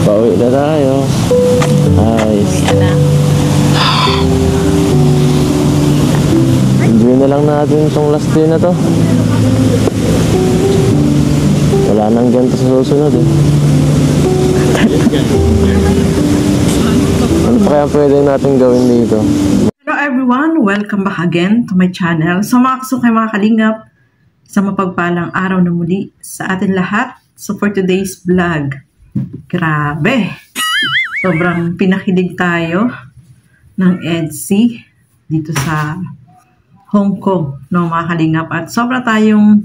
Pauwi na tayo. Nice. Enjoy na lang natin itong last day na to. Wala nang ganito sa susunod eh. Ano pa kaya pwede natin gawin dito? Hello everyone! Welcome back again to my channel. So mga kasukay, mga kalingap, sa mapagpalang araw na muli sa atin lahat. So for today's vlog, grabe! Sobrang pinakilig tayo ng EDSI dito sa Hong Kong, no, mga kalingap. At sobra tayong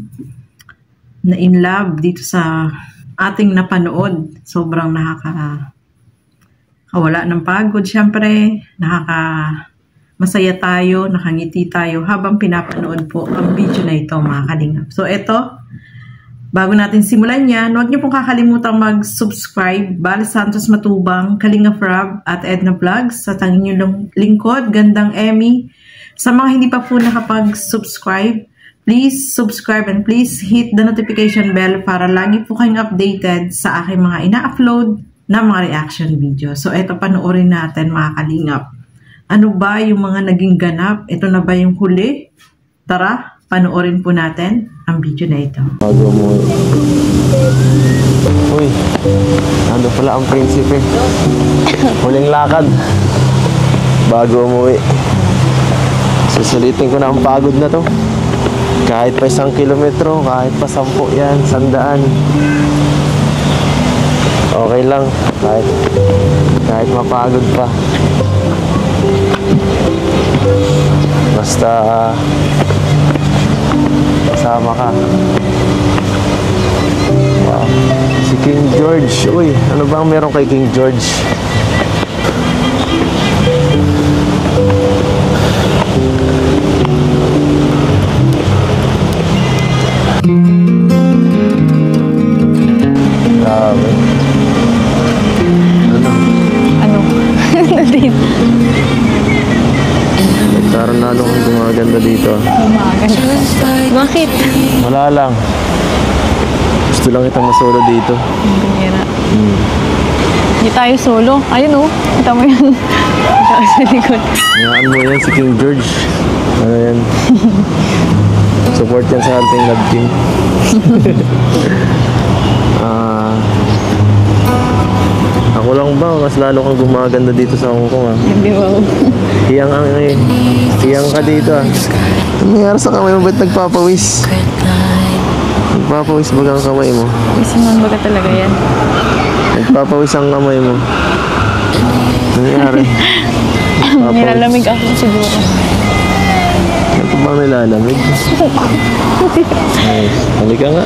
na-in love dito sa ating napanood. Sobrang nakakawala ng pagod. Siyempre, masaya tayo, nakangiti tayo habang pinapanood po ang video na ito, mga kalingap. So, ito, bago natin simulan yan, huwag niyo pong kakalimutang mag-subscribe. Bali Santos Matubang, Kalingap Rob at Edna Vlogs. Sa tanging yung lingkod, Gandang Emmy. Sa mga hindi pa po nakapag-subscribe, please subscribe and please hit the notification bell para lagi po kayong updated sa aking mga ina-upload na mga reaction video. So, ito, panoorin natin, mga kalingap. Ano ba yung mga naging ganap? Ito na ba yung huli? Tara, panoorin po natin ang video na ito. Bago mo. Uy, ano pala ang prinsipe? Huling lakad. Bago umuwi. Susulitin ko na ang pagod na to. Kahit pa 1 kilometro, kahit pa 10 yan, 100. Okay lang. Kahit mapagod pa. Basta kasama ka. Wow. Si King George. Uy, ano bang meron kay King George? Grabe. Ano? Nandito. Nagkaroon na nung gumaganda dito. Gumaganda. Bakit? Wala lang. Gusto lang itang masolo dito. Bira. Hindi tayo solo. Ayun, oh. Kita mo yan. Kita sa likod. Hayaan mo yan si King George. Ano yan? Support yan sa ating love team. Ako lang ba? Mas lalo kang gumaganda dito sa Hong Kong, ah. Hindi ba? Hiyang ka dito, ah. Ano nangyari sa kamay mo? Ba't nagpapawis? Nagpapawis baga ang kamay mo? Isiman baga talaga yan. Nagpapawis ang kamay mo. Ano nangyari? Nilalamig ako siguro. Ito bang nilalamig? Ay, halika nga.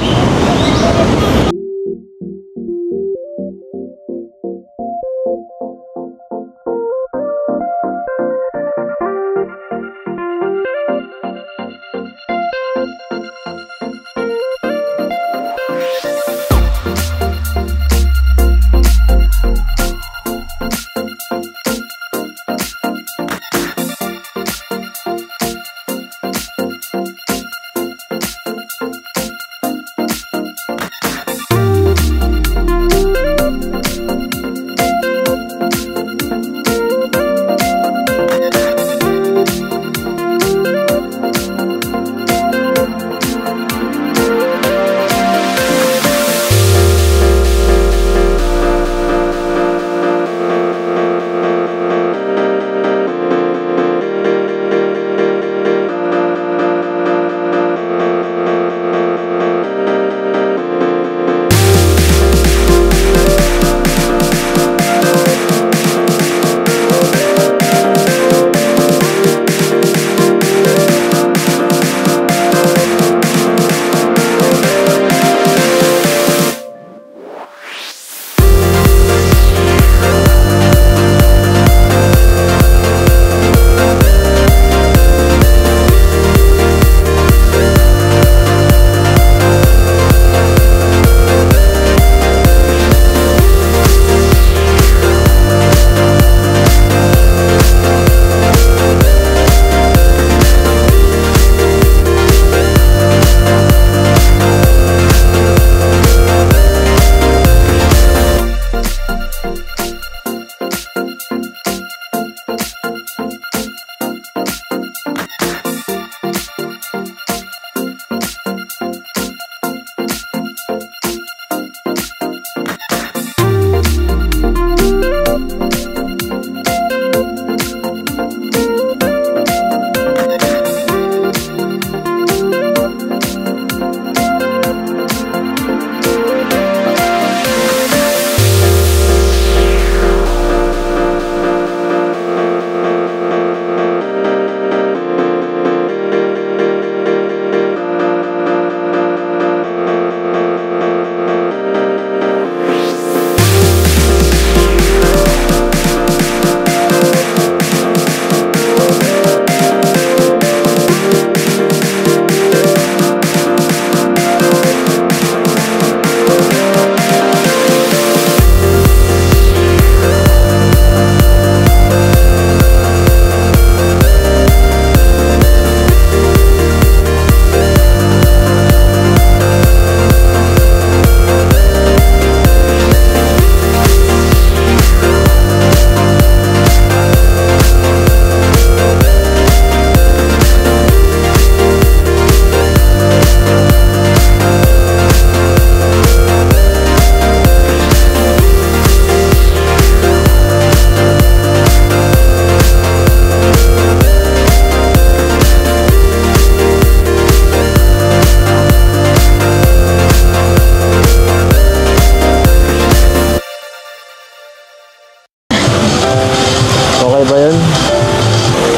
ba yun?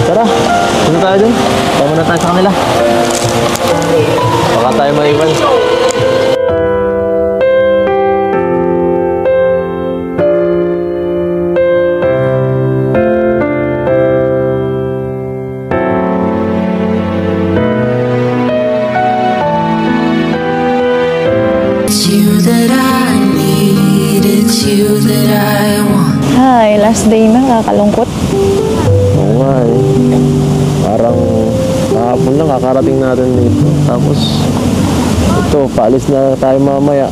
Tara, punta tayo dun. Tama na tayo sa kanila. Baka tayo maiwan. Hi, last day na, nakakalungkot. Oo nga eh. Parang kahapon lang kakarating natin dito. Tapos ito, paalis na tayo mamaya.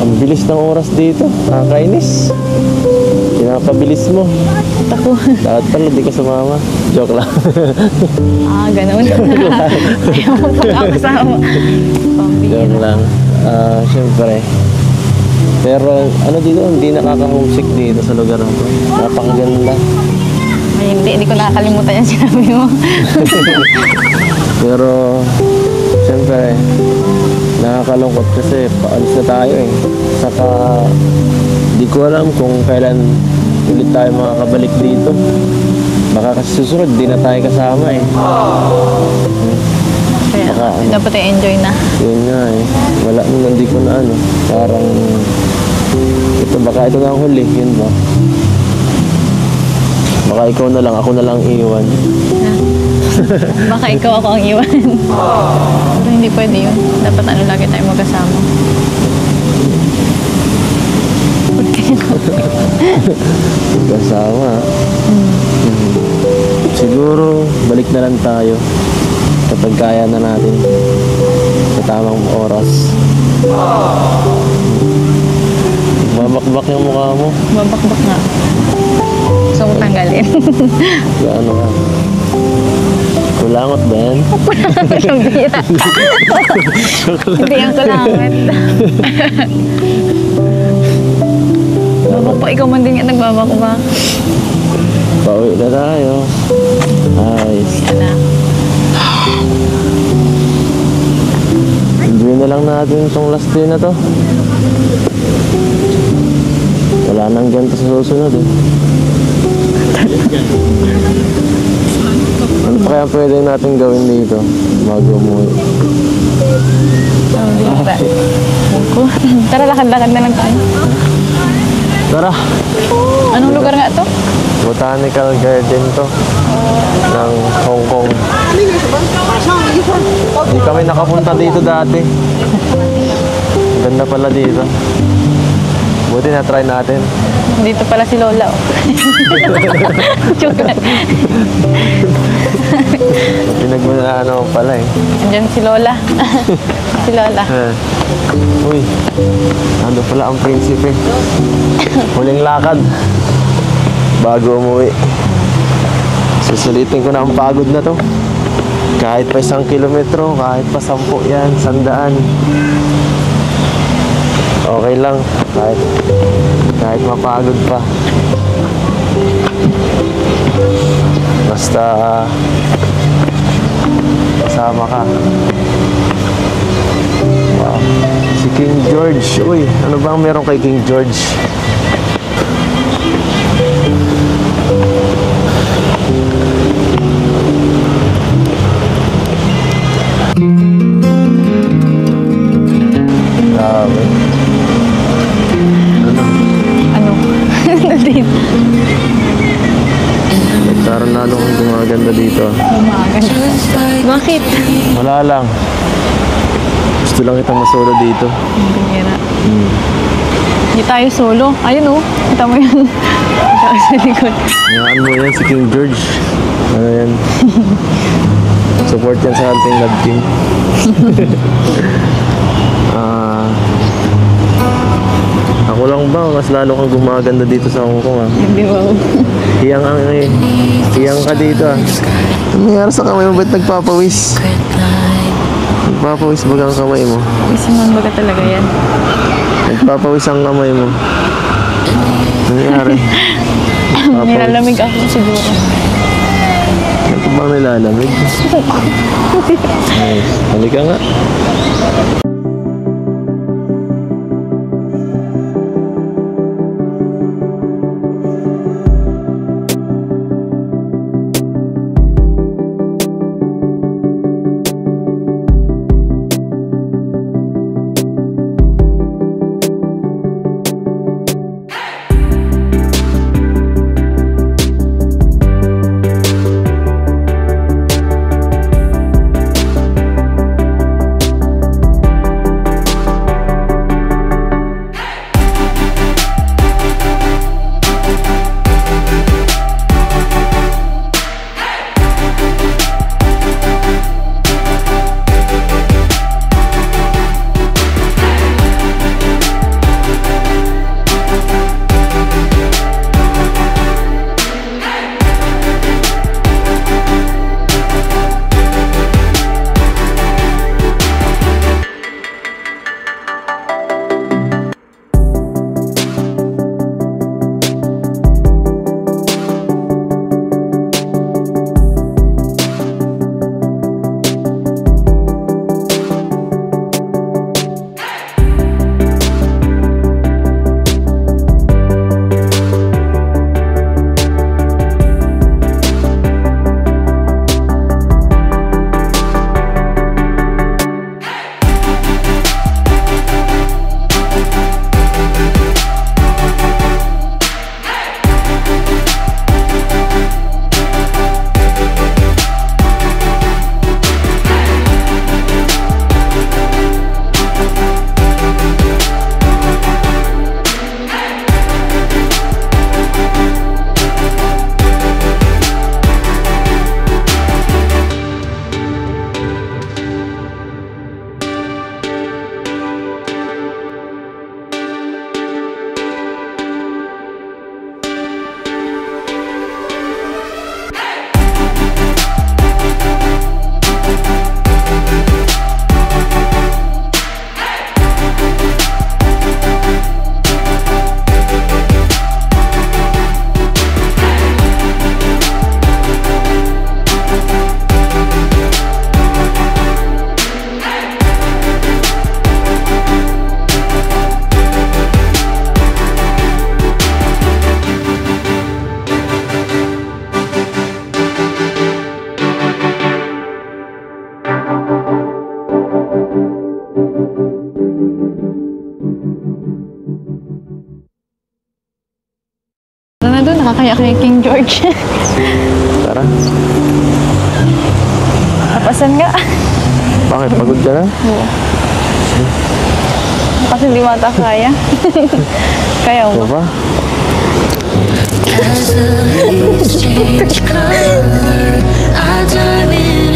Ang bilis ng oras dito. Nakakainis. Pinapabilis mo. Ako. Dapat pala di ka sumama. Joke lang. Ganun. Ayaw mo pala ako kasama. Joke lang. Siyempre. Pero ano dito, hindi nakaka-homesick dito sa lugar na to. Napakaganda. Ay, hindi ko nakakalimutan yung sinabi mo. Pero siyempre, nakakalungkot kasi paalis na tayo eh. Saka di ko alam kung kailan ulit tayo makakabalik dito. Baka kasi susunod, di na tayo kasama eh. Kaya Baka, dapat i-enjoy na. yun nga eh. Wala nung hindi ko na ano. Parang baka ito na ang huli, yun ba? Baka ikaw na lang, ako na lang iiwan. Baka ikaw ako ang iwan. Pero hindi pwede yun. Dapat lagi tayo magkasama. Kasama. Siguro, balik na lang tayo kapag kaya na natin sa tamang oras. Mabakbak yung mukha mo. Babakbak nga. Gusto mo tanggalin. Gaano ka? Kulangot ba yan? Yung bira. Hindi ang kulangat. Babak pa, ikaw man din yan nagbabakbak. Pauwi na tayo. Ayos. Yan na. Enjoy na lang natin itong last day na to. Wala nang ganito sa susunod eh. Ano pa kaya pwede natin gawin dito bago umuwi? Tara, lakad-lakad na lang tayo. Tara! Anong lugar nga to? Botanical Garden to ng Hong Kong. Hindi kami nakapunta dito dati. Ganda pala dito. Buti na try natin. Dito pala si Lola. Oh. Joke lang. Pinagmano pala eh. Andyan si Lola. Si Lola. Uy, nando pala ang prinsipe. Huling lakad bago umuwi. Susulitin ko na ang pagod na to. Kahit pa 1 kilometro, kahit pa 10 yan, 100. Okay lang, kahit mapagod pa. Basta kasama ka. Wow. Si King George. Uy, ano bang meron kay King George? Grabe. Ano? Nandito. Parang lalo kang gumaganda dito. Gumaganda. Bakit? Wala lang. Gusto lang itang masolo dito. Bihira. Hindi tayo solo. Ayun oh. Kita mo yun. Kita sa likod. Hayaan mo yan si King George. Ano yan? Support yan sa ating love team. Ako lang ba? Mas lalo kang gumaganda dito sa Hong Kong ah. Hindi ba? Hiyang ka dito ah. Ano nangyari sa kamay mo? Ba't nagpapawis? Nagpapawis baga ang kamay mo? Isiman baga talaga yan. Nagpapawis ang kamay mo. Ano nangyari? Nilalamig ako siguro. Ito bang nilalamig? Ay, halika nga. Na doon, nakakaya kay King George. Tara. Napasan nga. Bakit? Pagod ka na? Oo. Kasi hindi mata kaya. Kaya Ito mo. ba?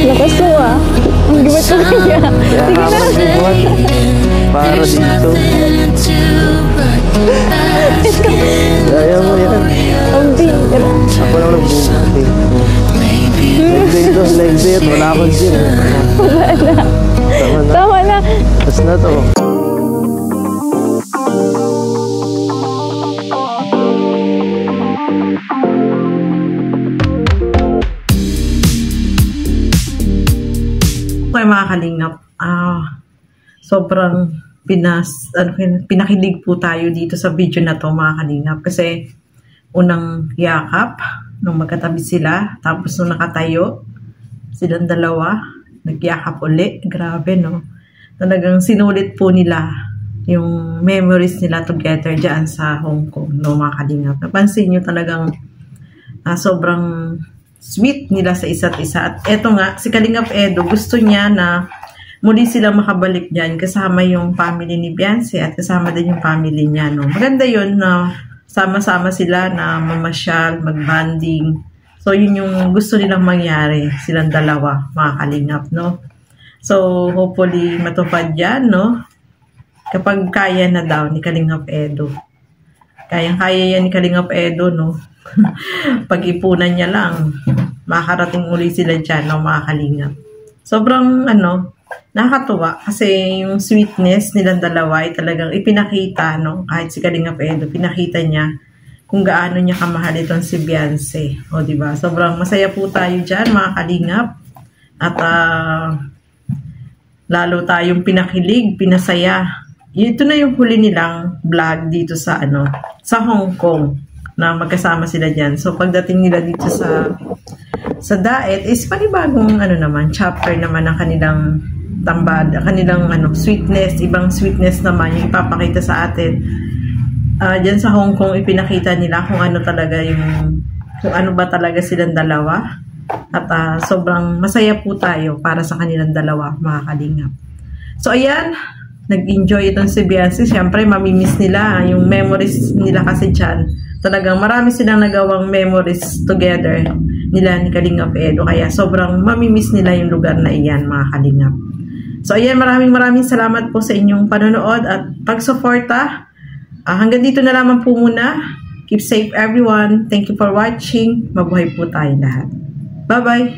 Lakas mo ah. Ang gibat ko niya. Kaya Sige na. buwan para dito. Kaya mo yan. Ang bitter. Ako lang nagbubuti. Leg day to, leg day. Wala akong gym. Wala na. Tama na. Tama na. Tapos na to. Okay mga kalingap, sobrang pinakilig po tayo dito sa video na to mga kalingap. Kasi unang yakap, nung magkatabi sila, tapos nung nakatayo, silang dalawa, nagyakap uli. Grabe no? Talagang sinulit po nila yung memories nila together dyan sa Hong Kong, no mga kalingap. Napansin nyo talagang sobrang sweet nila sa isa't isa. At eto nga, si Kalingap Edo, gusto niya na muli silang makabalik dyan kasama yung family ni Beyonce at kasama din yung family niya. No? Maganda yun na sama-sama sila na mamasyal, mag-banding. So, yun yung gusto nilang mangyari, silang dalawa, mga Kalingap, no? So, hopefully, matupad yan, no? Kapag kaya na daw ni Kalingap Edo. Kayang-kaya yan ni Kalingap Edo, no? Pag-ipunan niya lang, makakarating uli sila dyan, no, mga Kalingap. Sobrang, nakakatuwa kasi yung sweetness nilang dalawa ay talagang ipinakita, no? Kahit si Kalingap Edo, pinakita niya kung gaano niya kamahal itong si Beyonce. O, diba? Sobrang masaya po tayo dyan, mga Kalingap. At, lalo tayong pinakilig, pinasaya. Ito na yung huli nilang vlog dito sa, sa Hong Kong, na magkasama sila dyan. So, pagdating nila dito sa Daet, is panibagong, chapter naman ng kanilang tambad, kanilang, sweetness, ibang sweetness naman, yung ipapakita sa atin. Dyan sa Hong Kong, ipinakita nila kung ano ba talaga silang dalawa. At sobrang masaya po tayo para sa kanilang dalawa, mga Kalingap. So, ayan, nag-enjoy itong si Beyonce. Siyempre, mamimiss nila yung memories nila kasi dyan. Talagang marami silang nagawang memories together nila ni Kalingap Edo. Kaya sobrang mamimiss nila yung lugar na iyan, mga Kalingap. So, ayan, maraming salamat po sa inyong panonood at pagsuporta. Hanggang dito na lamang po muna. Keep safe everyone. Thank you for watching. Mabuhay po tayo lahat. Bye-bye!